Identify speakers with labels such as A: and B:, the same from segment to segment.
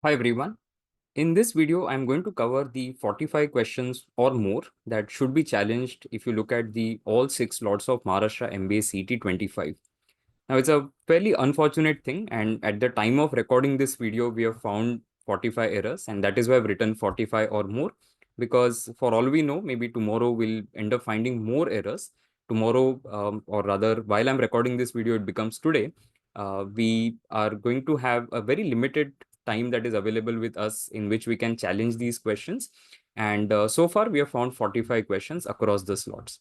A: Hi everyone. In this video, I'm going to cover the 45 questions or more that should be challenged if you look at the all 6 slots of Maharashtra MBA CET 25. Now, it's a fairly unfortunate thing, and at the time of recording this video, we have found 45 errors, and that is why I've written 45 or more, because for all we know, maybe tomorrow we'll end up finding more errors. Tomorrow, or rather, while I'm recording this video, it becomes today. We are going to have a very limited time that is available with us in which we can challenge these questions. And so far, we have found 45 questions across the slots.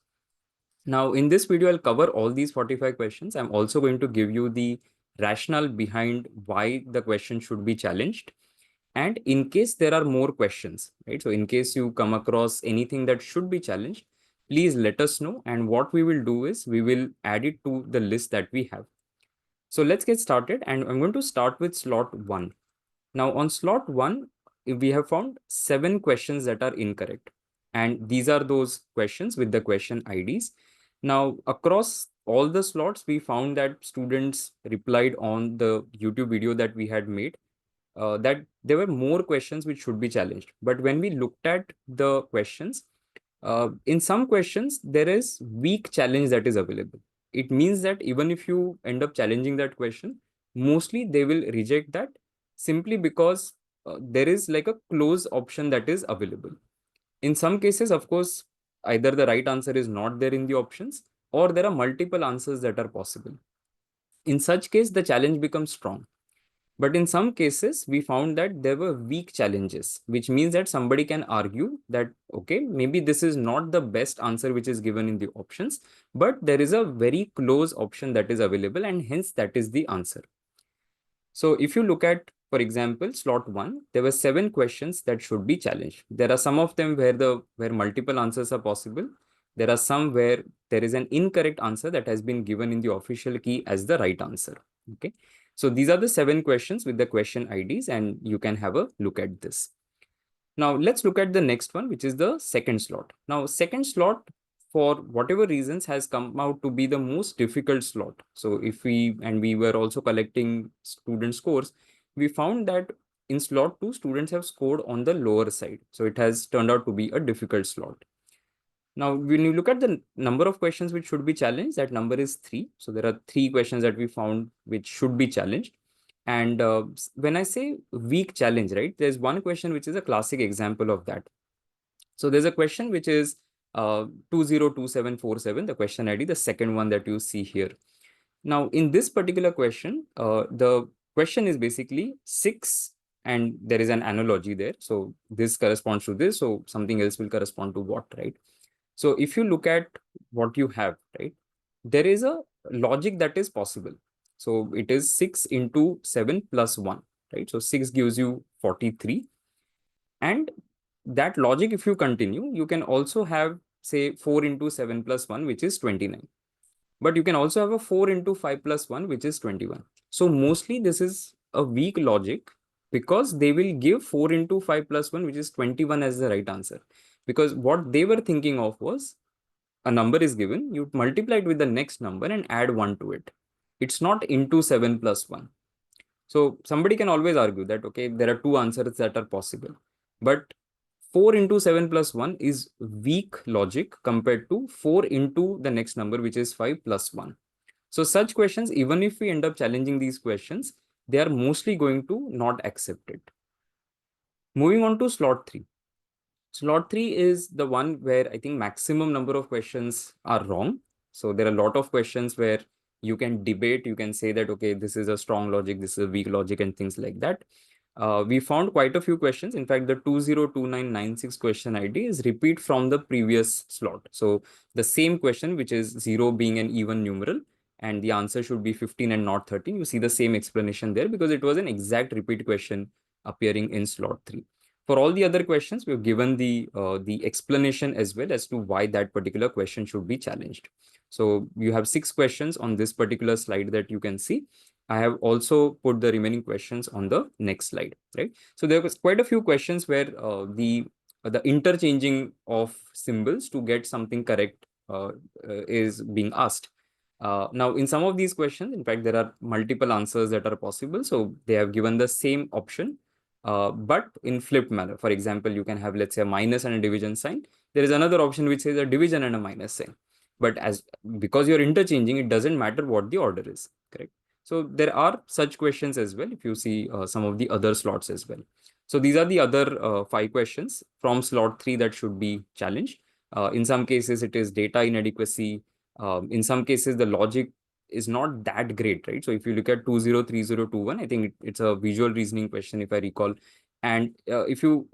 A: Now, in this video, I'll cover all these 45 questions. I'm also going to give you the rationale behind why the question should be challenged. And in case there are more questions, right? So in case you come across anything that should be challenged, please let us know. And what we will do is we will add it to the list that we have. So let's get started. And I'm going to start with slot 1. Now on slot 1, we have found 7 questions that are incorrect. And these are those questions with the question IDs. Now across all the slots, we found that students replied on the YouTube video that we had made that there were more questions which should be challenged. But when we looked at the questions, in some questions, there is weak challenge that is available. It means that even if you end up challenging that question, mostly they will reject that simply because there is like a close option that is available. In some cases, of course, either the right answer is not there in the options or there are multiple answers that are possible. In such case, the challenge becomes strong. But in some cases, we found that there were weak challenges, which means that somebody can argue that, okay, maybe this is not the best answer which is given in the options, but there is a very close option that is available, and hence that is the answer. So if you look at, for example, slot 1, there were 7 questions that should be challenged. There are some of them where multiple answers are possible. There are some where there is an incorrect answer that has been given in the official key as the right answer. Okay. So these are the 7 questions with the question IDs, and you can have a look at this. Now let's look at the next one, which is the second slot. Now, second slot, for whatever reasons, has come out to be the most difficult slot. So if we were also collecting student scores, we found that in slot 2, students have scored on the lower side. So it has turned out to be a difficult slot. Now, when you look at the number of questions which should be challenged, that number is 3. So there are 3 questions that we found which should be challenged. And when I say weak challenge, right, there's one question which is a classic example of that. So there's a question which is 202747, the question ID, the second one that you see here. Now, in this particular question, the question is basically 6, and there is an analogy there. So this corresponds to this. So something else will correspond to what, right? So if you look at what you have, right, there is a logic that is possible. So it is 6 into 7 plus 1, right? So 6 gives you 43. And that logic, if you continue, you can also have, say, 4 into 7 plus 1, which is 29. But you can also have a 4 into 5 plus 1, which is 21. So mostly this is a weak logic because they will give 4 into 5 plus 1, which is 21 as the right answer. Because what they were thinking of was a number is given, you multiply it with the next number and add 1 to it. It's not into 7 plus 1. So somebody can always argue that, okay, there are 2 answers that are possible. But 4 into 7 plus 1 is weak logic compared to 4 into the next number, which is 5 plus 1. So such questions, even if we end up challenging these questions, they are mostly going to not accept it. Moving on to slot 3. Slot 3 is the one where I think maximum number of questions are wrong. So there are a lot of questions where you can debate, you can say that, okay, this is a strong logic, this is a weak logic, and things like that. We found quite a few questions. In fact, the 202996 question ID is repeat from the previous slot. So the same question, which is 0 being an even numeral, and the answer should be 15 and not 13. You see the same explanation there because it was an exact repeat question appearing in slot 3. For all the other questions, we've given the explanation as well as to why that particular question should be challenged. So you have 6 questions on this particular slide that you can see. I have also put the remaining questions on the next slide, right? So there was quite a few questions where the interchanging of symbols to get something correct is being asked. Now, in some of these questions, in fact, there are multiple answers that are possible. So they have given the same option but in flipped manner. For example, you can have, let's say, a minus and a division sign. There is another option which says a division and a minus sign. But because you're interchanging, it doesn't matter what the order is, correct? So there are such questions as well if you see some of the other slots as well. So these are the other 5 questions from slot 3 that should be challenged. In some cases, it is data inadequacy. In some cases, the logic is not that great, right? So if you look at 203021, I think it's a visual reasoning question, if I recall. And if you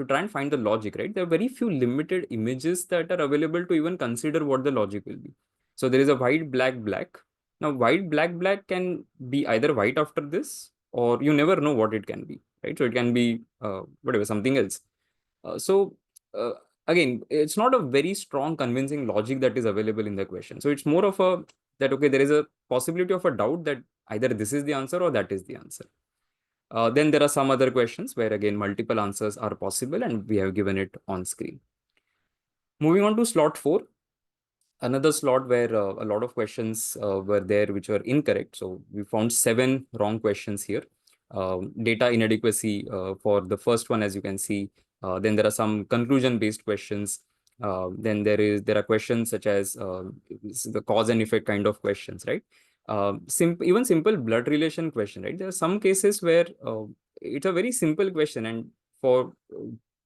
A: try and find the logic, right, there are very few limited images that are available to even consider what the logic will be. So there is a white, black, black. Now, white, black, black can be either white after this, or you never know what it can be, right? So it can be whatever, something else. So again, it's not a very strong, convincing logic that is available in the question. So it's more of a that, okay, there is a possibility of a doubt that either this is the answer or that is the answer. Then there are some other questions where, again, multiple answers are possible and we have given it on screen. Moving on to slot 4, another slot where a lot of questions were there which were incorrect. So we found 7 wrong questions here. Data inadequacy for the first one, as you can see. Then there are some conclusion-based questions. Then there are questions such as the cause and effect kind of questions, right? Even simple blood relation question, right? There are some cases where it's a very simple question, and for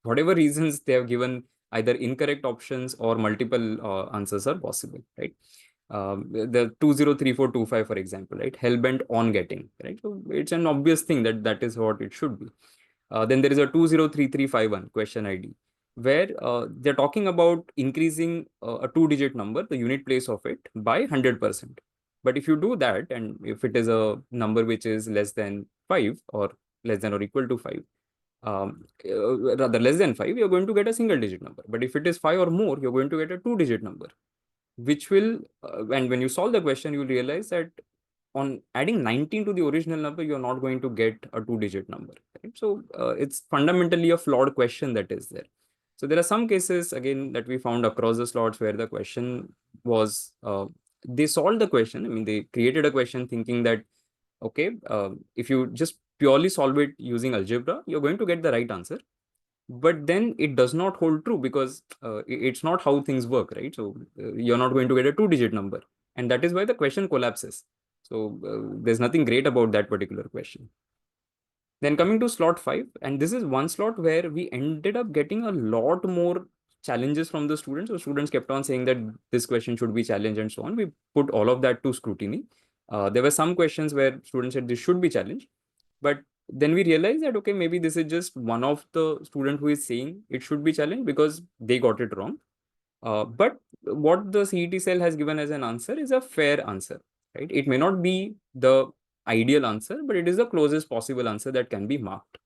A: whatever reasons they have given either incorrect options or multiple answers are possible, right? The 203425, for example, right? Hellbent on getting, right? So it's an obvious thing that is what it should be. Then there is a 203351 question ID, where they're talking about increasing a 2-digit number, the unit place of it, by 100%. But if you do that, and if it is a number which is less than 5 or less than or equal to 5, rather less than 5, you're going to get a single digit number. But if it is 5 or more, you're going to get a 2-digit number, which will, and when you solve the question, you'll realize that on adding 19 to the original number, you're not going to get a 2-digit number, right? So it's fundamentally a flawed question that is there. So there are some cases, again, that we found across the slots where the question was, they solved the question. I mean, they created a question thinking that, okay, if you just purely solve it using algebra, you're going to get the right answer. But then it does not hold true, because it's not how things work, right? So you're not going to get a 2-digit number, and that is why the question collapses. So there's nothing great about that particular question. Then coming to slot 5, and this is one slot where we ended up getting a lot more challenges from the students. So students kept on saying that this question should be challenged and so on. We put all of that to scrutiny. There were some questions where students said this should be challenged, but then we realized that, okay, maybe this is just one of the student who is saying it should be challenged because they got it wrong. But what the CET cell has given as an answer is a fair answer, right? It may not be the ideal answer, but it is the closest possible answer that can be marked.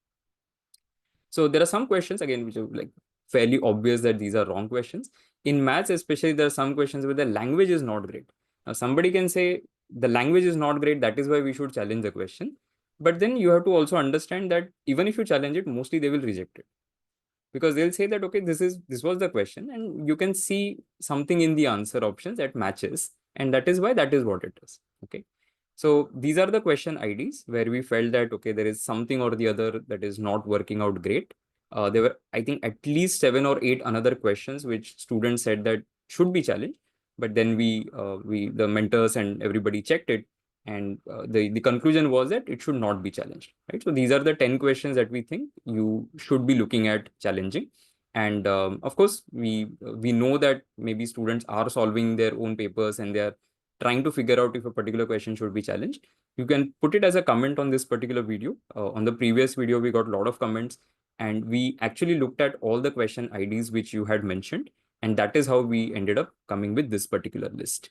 A: So there are some questions, again, which are like fairly obvious that these are wrong questions. In maths, especially, there are some questions where the language is not great. Now, somebody can say the language is not great, that is why we should challenge the question. But then you have to also understand that even if you challenge it, mostly they will reject it, because they'll say that, okay, this was the question, and you can see something in the answer options that matches, and that is why that is what it is. Okay. So these are the question IDs where we felt that, okay, there is something or the other that is not working out great. There were, I think, at least 7 or 8 another questions which students said that should be challenged, but then the mentors and everybody checked it, and the conclusion was that it should not be challenged, right? So these are the 10 questions that we think you should be looking at challenging. And of course, we know that maybe students are solving their own papers and they are trying to figure out if a particular question should be challenged. You can put it as a comment on this particular video. On the previous video, we got a lot of comments, and we actually looked at all the question IDs which you had mentioned, and that is how we ended up coming with this particular list.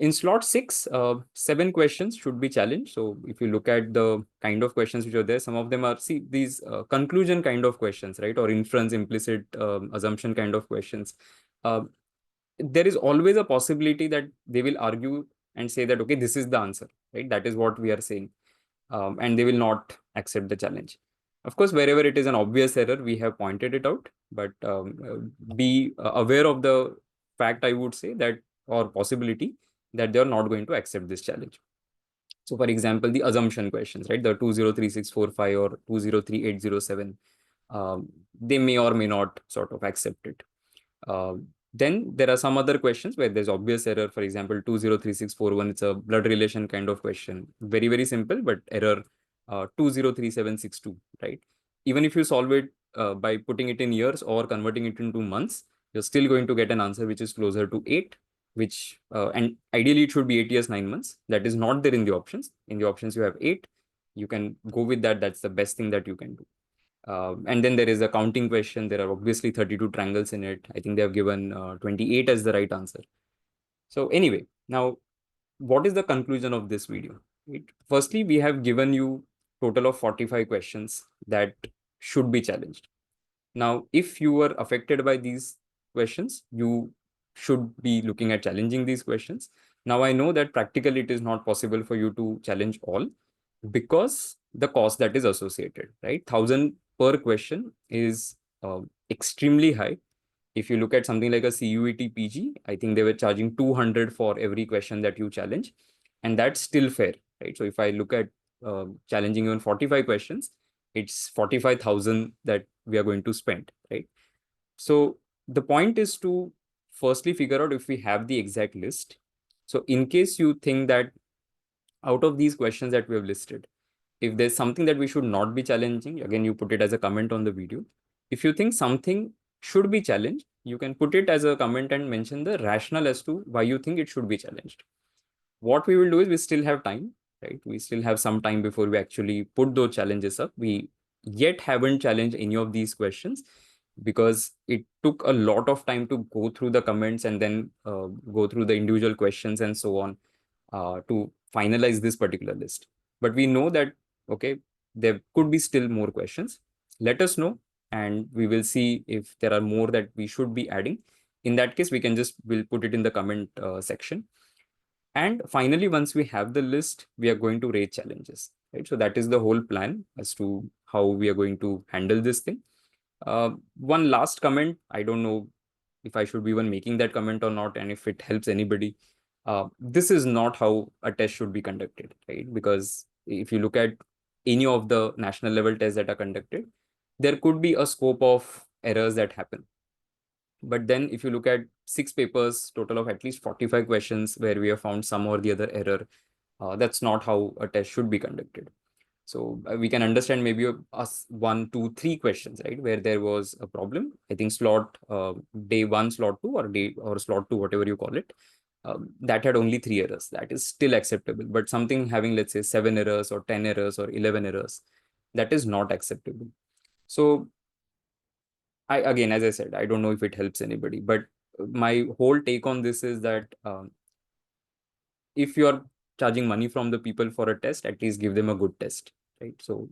A: In slot 6, 7 questions should be challenged. So if you look at the kind of questions which are there, some of them are, see, these conclusion kind of questions, right? Or inference, implicit assumption kind of questions. There is always a possibility that they will argue and say that, okay, this is the answer, right? That is what we are saying. And they will not accept the challenge. Of course, wherever it is an obvious error, we have pointed it out, but be aware of the fact, I would say, that, or possibility, that they are not going to accept this challenge. So for example, the assumption questions, right? The 203645 or 203807, they may or may not sort of accept it. Then there are some other questions where there's obvious error. For example, 203641, it's a blood relation kind of question. Very, very simple, but error 203762, right? Even if you solve it by putting it in years or converting it into months, you're still going to get an answer which is closer to 8, which, and ideally it should be 8 years, 9 months. That is not there in the options. In the options, you have 8. You can go with that. That's the best thing that you can do. And then there is a counting question. There are obviously 32 triangles in it. I think they have given 28 as the right answer. So anyway, now what is the conclusion of this video? Right? Firstly, we have given you total of 45 questions that should be challenged. Now, if you were affected by these questions, you should be looking at challenging these questions. Now, I know that practically it is not possible for you to challenge all because the cost that is associated, right? 1,000 per question is extremely high. If you look at something like a CUET PG, I think they were charging 200 for every question that you challenge, and that's still fair, right? So if I look at challenging even 45 questions, it's 45,000 that we are going to spend, right? So the point is to firstly figure out if we have the exact list. So in case you think that out of these questions that we have listed, if there's something that we should not be challenging, again, you put it as a comment on the video. If you think something should be challenged, you can put it as a comment and mention the rationale as to why you think it should be challenged. What we will do is we still have time, right? We still have some time before we actually put those challenges up. We yet haven't challenged any of these questions because it took a lot of time to go through the comments and then go through the individual questions and so on to finalize this particular list. But we know that, okay, there could be still more questions. Let us know, and we will see if there are more that we should be adding. In that case, we'll put it in the comment section. And finally, once we have the list, we are going to rate challenges, right? So that is the whole plan as to how we are going to handle this thing. One last comment, I don't know if I should be even making that comment or not, and if it helps anybody. This is not how a test should be conducted, right? Because if you look at any of the national level tests that are conducted, there could be a scope of errors that happen. But then if you look at 6 papers, total of at least 45 questions where we have found some or the other error, that's not how a test should be conducted. So we can understand maybe us 1, 2, 3 questions, right, where there was a problem. I think day 1, slot 2, or slot 2, whatever you call it, that had only 3 errors. That is still acceptable. But something having, let's say, 7 errors or 10 errors or 11 errors, that is not acceptable. So again, as I said, I don't know if it helps anybody, but my whole take on this is that if you're charging money from the people for a test, at least give them a good test, right? So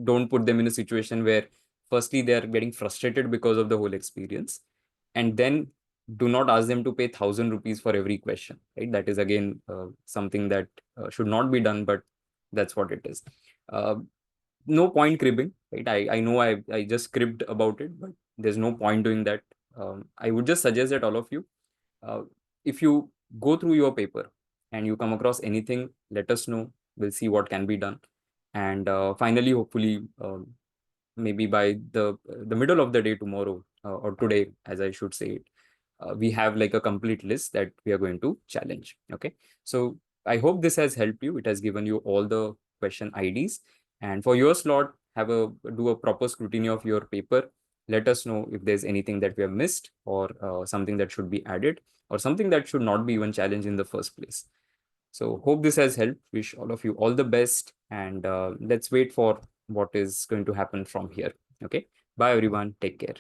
A: don't put them in a situation where firstly they're getting frustrated because of the whole experience, and then do not ask them to pay 1,000 rupees for every question, right? That is again something that should not be done, but that's what it is. No point cribbing, right? I know I just cribbed about it, but there's no point doing that. I would just suggest that all of you, if you go through your paper and you come across anything, let us know. We'll see what can be done. And finally, hopefully, maybe by the middle of the day tomorrow, or today, as I should say it, we have like a complete list that we are going to challenge. Okay. So I hope this has helped you. It has given you all the question IDs. And for your slot, do a proper scrutiny of your paper. Let us know if there's anything that we have missed, or something that should be added, or something that should not be even challenged in the first place. So hope this has helped. Wish all of you all the best, and let's wait for what is going to happen from here. Okay. Bye everyone. Take care.